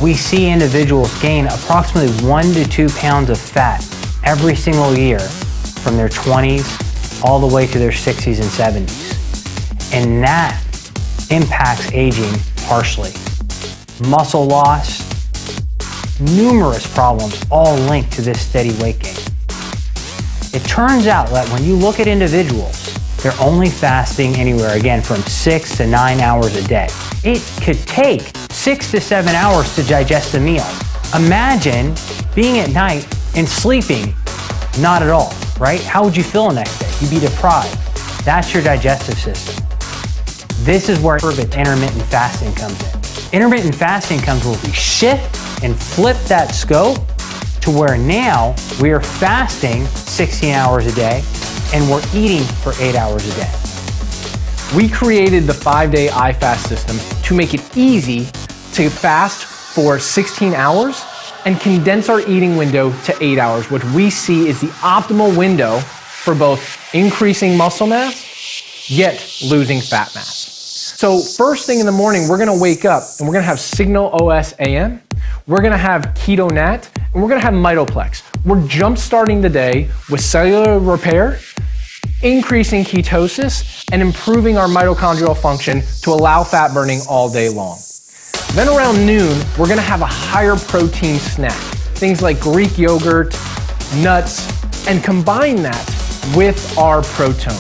We see individuals gain approximately 1 to 2 pounds of fat every single year from their 20s all the way to their 60s and 70s. And that impacts aging harshly. Muscle loss, numerous problems all linked to this steady weight gain. It turns out that when you look at individuals, they're only fasting anywhere, again, from 6 to 9 hours a day. It could take 6 to 7 hours to digest a meal. Imagine being at night and sleeping not at all, right? How would you feel the next day? You'd be deprived. That's your digestive system. This is where intermittent fasting comes in. Intermittent fasting comes where we shift and flip that scope to where now we are fasting 16 hours a day and we're eating for 8 hours a day. We created the 5-day I-Fast system to make it easy to fast for 16 hours and condense our eating window to 8 hours, which we see is the optimal window for both increasing muscle mass, yet losing fat mass. So first thing in the morning, we're gonna wake up and we're gonna have Signal OS AM, we're gonna have Keto NAT, and we're gonna have Mitoplex. We're jump starting the day with cellular repair, increasing ketosis, and improving our mitochondrial function to allow fat burning all day long. Then around noon, we're gonna have a higher protein snack, things like Greek yogurt, nuts, and combine that with our protein.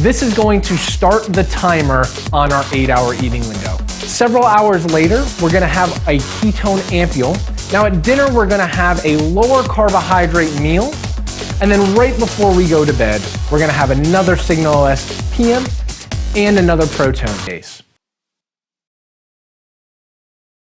This is going to start the timer on our 8-hour eating window. Several hours later, we're gonna have a ketone ampule. Now at dinner, we're gonna have a lower carbohydrate meal, and then right before we go to bed, we're gonna have another Signal OS PM and another protein base.